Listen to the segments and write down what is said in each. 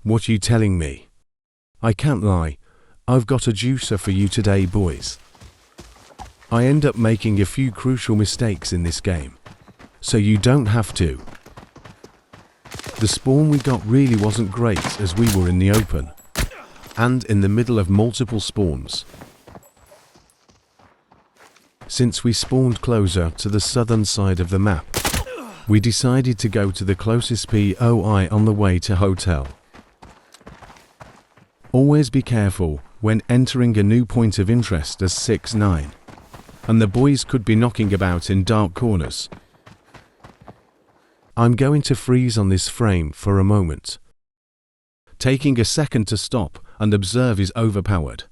What you telling me? I can't lie, I've got a juicer for you today, boys. I end up making a few crucial mistakes in this game, so you don't have to. The spawn we got really wasn't great as we were in the open, and in the middle of multiple spawns. Since we spawned closer to the southern side of the map, we decided to go to the closest POI on the way to hotel. Always be careful when entering a new point of interest as 6-9, and the boys could be knocking about in dark corners. I'm going to freeze on this frame for a moment. Taking a second to stop and observe is overpowered,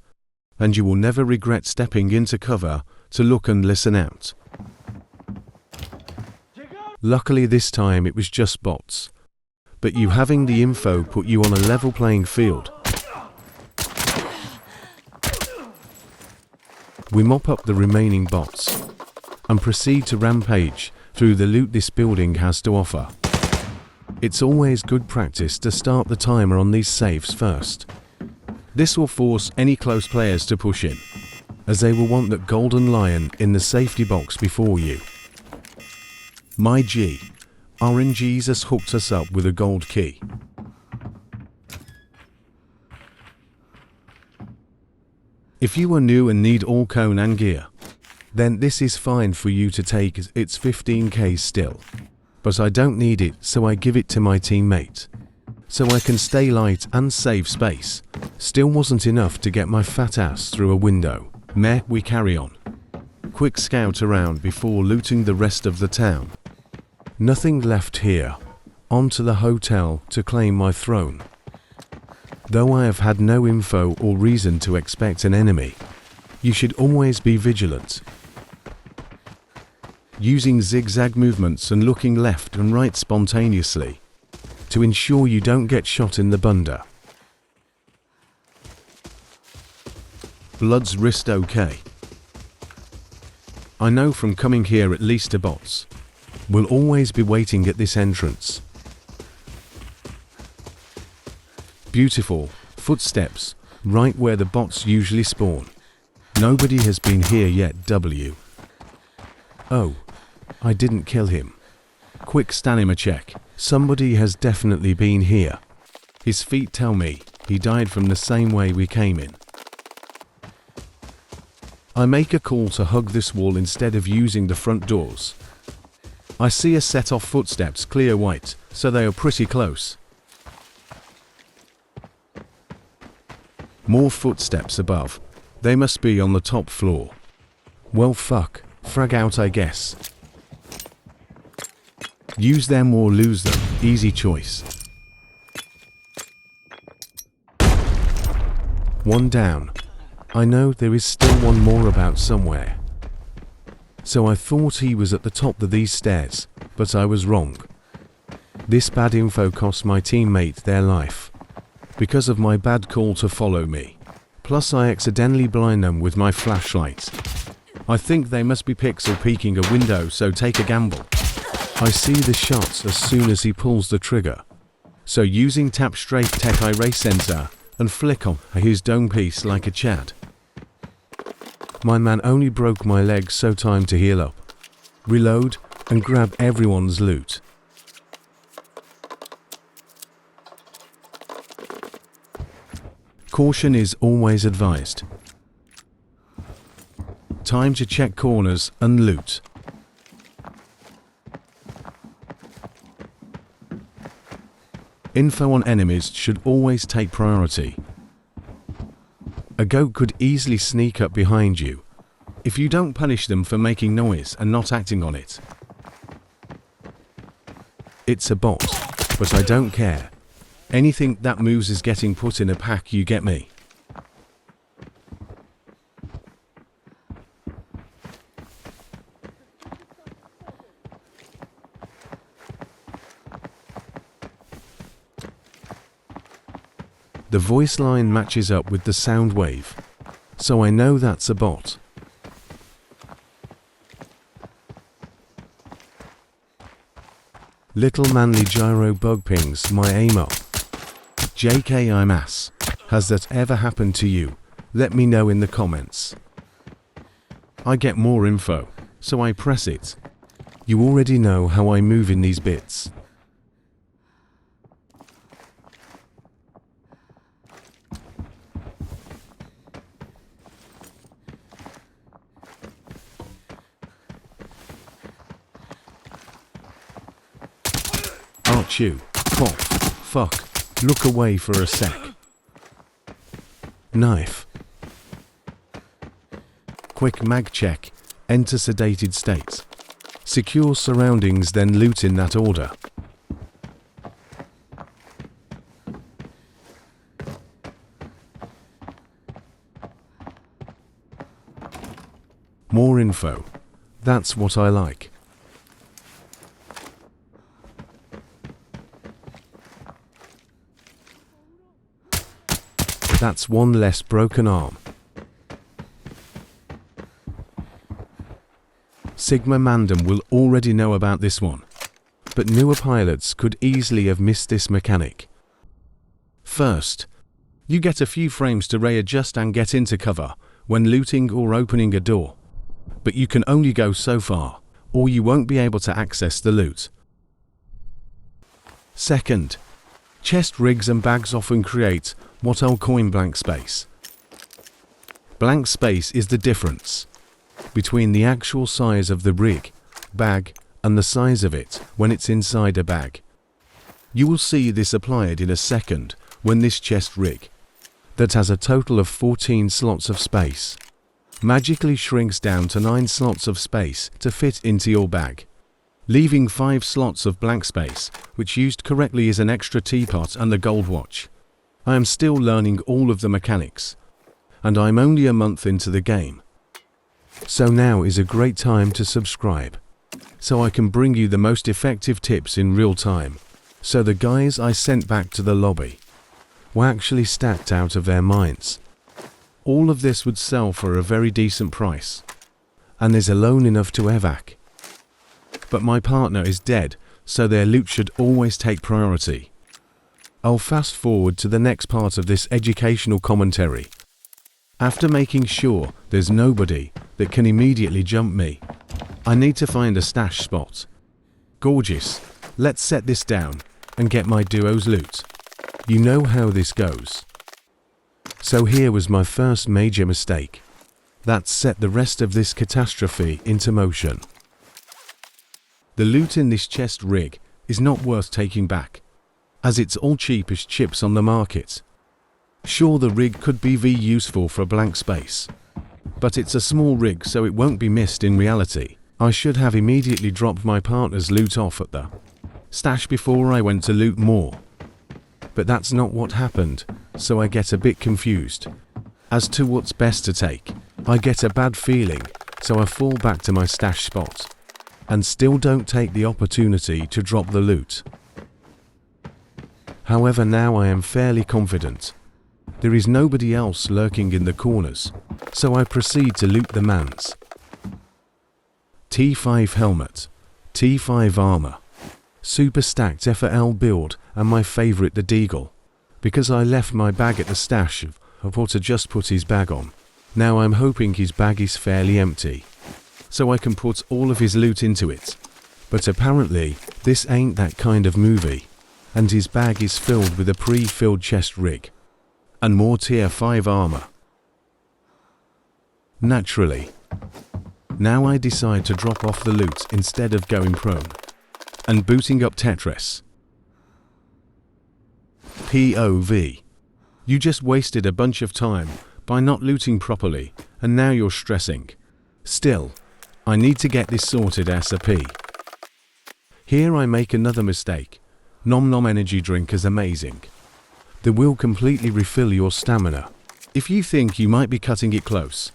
and you will never regret stepping into cover to look and listen out. Luckily this time it was just bots, but you having the info put you on a level playing field. We mop up the remaining bots and proceed to rampage through the loot this building has to offer. It's always good practice to start the timer on these saves first. This will force any close players to push in, as they will want that golden lion in the safety box before you. My G, RNG's has hooked us up with a gold key. If you are new and need all cone and gear, then this is fine for you to take as it's 15k still. But I don't need it, so I give it to my teammate. So I can stay light and save space. Still wasn't enough to get my fat ass through a window. Meh, we carry on. Quick scout around before looting the rest of the town. Nothing left here. On to the hotel to claim my throne. Though I have had no info or reason to expect an enemy, you should always be vigilant. Using zigzag movements and looking left and right spontaneously to ensure you don't get shot in the bunda. Blood's wrist okay. I know from coming here at least a bots will always be waiting at this entrance. Beautiful footsteps right where the bots usually spawn. Nobody has been here yet. W. Oh, I didn't kill him. Quick stamina check. Somebody has definitely been here. His feet tell me he died from the same way we came in. I make a call to hug this wall instead of using the front doors. I see a set of footsteps clear white, so they are pretty close. More footsteps above. They must be on the top floor. Well fuck, frag out I guess. Use them or lose them, easy choice. One down. I know there is still one more about somewhere. So I thought he was at the top of these stairs, but I was wrong. This bad info cost my teammate their life, because of my bad call to follow me. Plus I accidentally blind them with my flashlight. I think they must be pixel peeking a window, so take a gamble. I see the shots as soon as he pulls the trigger. So using tap straight tech I ray sensor and flick on his dome piece like a Chad. My man only broke my leg, so time to heal up, reload and grab everyone's loot. Caution is always advised. Time to check corners and loot. Info on enemies should always take priority. A goat could easily sneak up behind you if you don't punish them for making noise and not acting on it. It's a bot, but I don't care. Anything that moves is getting put in a pack, you get me? The voice line matches up with the sound wave, so I know that's a bot. Little manly gyro bug pings my aim up. JK, I'm ass. Has that ever happened to you? Let me know in the comments. I get more info, so I press it. You already know how I move in these bits. Aren't you? Pop. Fuck. Look away for a sec. Knife. Quick mag check. Enter sedated state. Secure surroundings, then loot in that order. More info. That's what I like. That's one less broken arm. Sigma Mandem will already know about this one, but newer pilots could easily have missed this mechanic. First, you get a few frames to readjust and get into cover when looting or opening a door, but you can only go so far, or you won't be able to access the loot. Second, chest rigs and bags often create what I'll coin blank space. Blank space is the difference between the actual size of the rig, bag, and the size of it when it's inside a bag. You will see this applied in a second when this chest rig, that has a total of 14 slots of space, magically shrinks down to 9 slots of space to fit into your bag, leaving 5 slots of blank space, which used correctly is an extra teapot and the gold watch. I am still learning all of the mechanics, and I'm only a month into the game. So now is a great time to subscribe, so I can bring you the most effective tips in real time. So the guys I sent back to the lobby were actually stacked out of their minds. All of this would sell for a very decent price, and there's alone enough to evac. But my partner is dead, so their loot should always take priority. I'll fast forward to the next part of this educational commentary. After making sure there's nobody that can immediately jump me, I need to find a stash spot. Gorgeous. Let's set this down and get my duo's loot. You know how this goes. So here was my first major mistake. That set the rest of this catastrophe into motion. The loot in this chest rig is not worth taking back, as it's all cheap as chips on the market. Sure, the rig could be useful for blank space, but it's a small rig, so it won't be missed in reality. I should have immediately dropped my partner's loot off at the stash before I went to loot more. But that's not what happened, so I get a bit confused as to what's best to take. I get a bad feeling, so I fall back to my stash spot, and still don't take the opportunity to drop the loot. However, now I am fairly confident. There is nobody else lurking in the corners, so I proceed to loot the mans. T5 helmet, T5 armor, super stacked FL build, and my favorite, the deagle, because I left my bag at the stash of Porter just put his bag on. Now I'm hoping his bag is fairly empty, so I can put all of his loot into it. But apparently, this ain't that kind of movie, and his bag is filled with a pre-filled chest rig and more tier 5 armor. Naturally, now I decide to drop off the loot instead of going prone and booting up Tetris. POV. You just wasted a bunch of time by not looting properly, and now you're stressing. Still, I need to get this sorted ASAP. Here I make another mistake. Nom Nom energy drink is amazing. They will completely refill your stamina. If you think you might be cutting it close,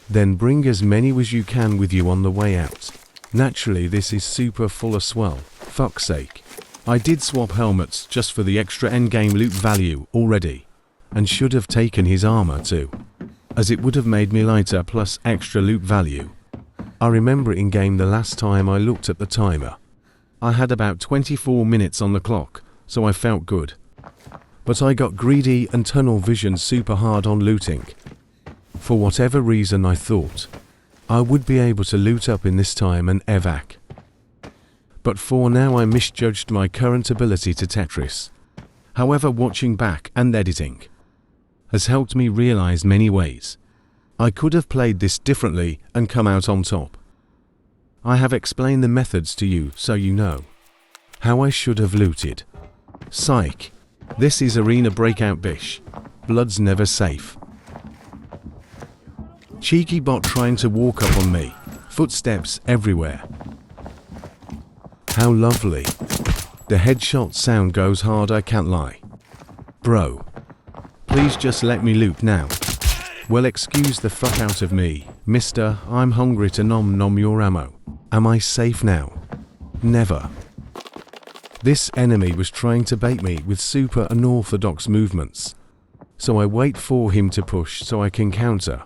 then bring as many as you can with you on the way out. Naturally, this is super full of swell. Fuck's sake. I did swap helmets just for the extra endgame loot value already, and should have taken his armor too, as it would have made me lighter plus extra loot value. I remember in game the last time I looked at the timer, I had about 24 minutes on the clock, so I felt good. but I got greedy and tunnel vision super hard on looting. For whatever reason I thought I would be able to loot up in this time and evac. But for now I misjudged my current ability to Tetris. However, watching back and editing has helped me realize many ways I could have played this differently and come out on top. I have explained the methods to you so you know how I should have looted. Psych. This is arena breakout bish. Blood's never safe. Cheeky bot trying to walk up on me. Footsteps everywhere. How lovely. The headshot sound goes hard, I can't lie. Bro. Please just let me loot now. Well, excuse the fuck out of me, mister. I'm hungry to nom your ammo. Am I safe now? Never. This enemy was trying to bait me with super unorthodox movements. So I wait for him to push so I can counter.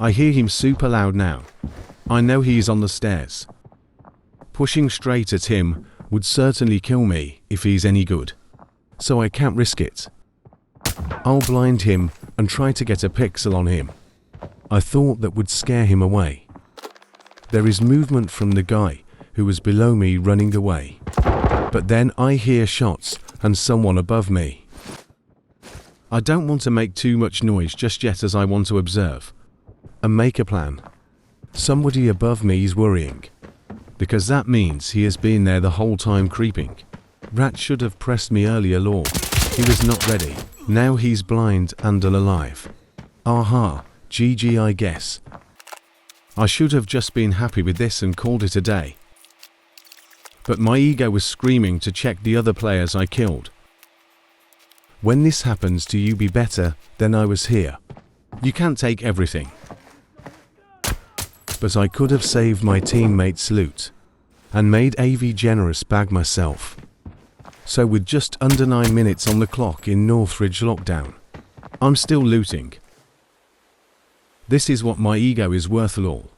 I hear him super loud now. I know he is on the stairs. Pushing straight at him would certainly kill me if he's any good. So I can't risk it. I'll blind him and try to get a pixel on him. I thought that would scare him away. There is movement from the guy who was below me running away. But then I hear shots and someone above me. I don't want to make too much noise just yet, as I want to observe and make a plan. Somebody above me is worrying, because that means he has been there the whole time creeping. Rat should have pressed me earlier, lol. He was not ready. Now he's blind and alive. Aha, GG I guess. I should have just been happy with this and called it a day. But my ego was screaming to check the other players I killed. When this happens to you, be better than I was here. You can't take everything. But I could have saved my teammates' loot and made AV generous bag myself. So with just under 9 minutes on the clock in Northridge lockdown, I'm still looting. This is what my ego is worth, lol.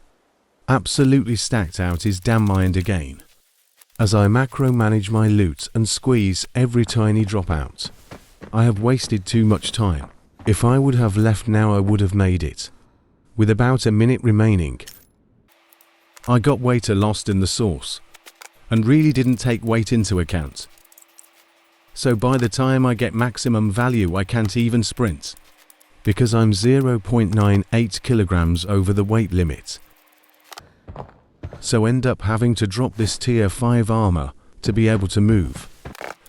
Absolutely stacked out his damn mind again. As I macro manage my loot and squeeze every tiny drop out. I have wasted too much time. If I would have left now, I would have made it. With about a minute remaining, I got waiter lost in the sauce and really didn't take weight into account. So by the time I get maximum value, I can't even sprint because I'm 0.98 kilograms over the weight limit. So end up having to drop this tier 5 armor to be able to move,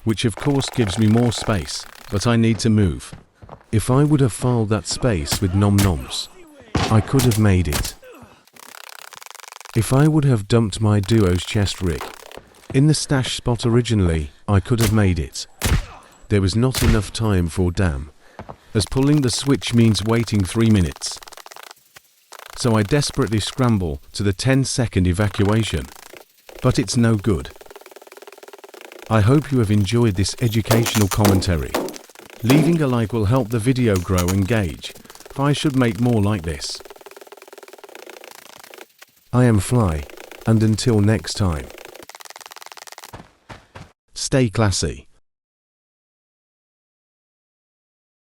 which of course gives me more space, but I need to move. If I would have filled that space with nom-noms, I could have made it. If I would have dumped my duo's chest rig in the stash spot originally, I could have made it. There was not enough time for damn, as pulling the switch means waiting 3 minutes. So I desperately scramble to the 10-second evacuation, but it's no good. I hope you have enjoyed this educational commentary. Leaving a like will help the video grow and gauge if I should make more like this. I am Fly, and until next time, stay classy.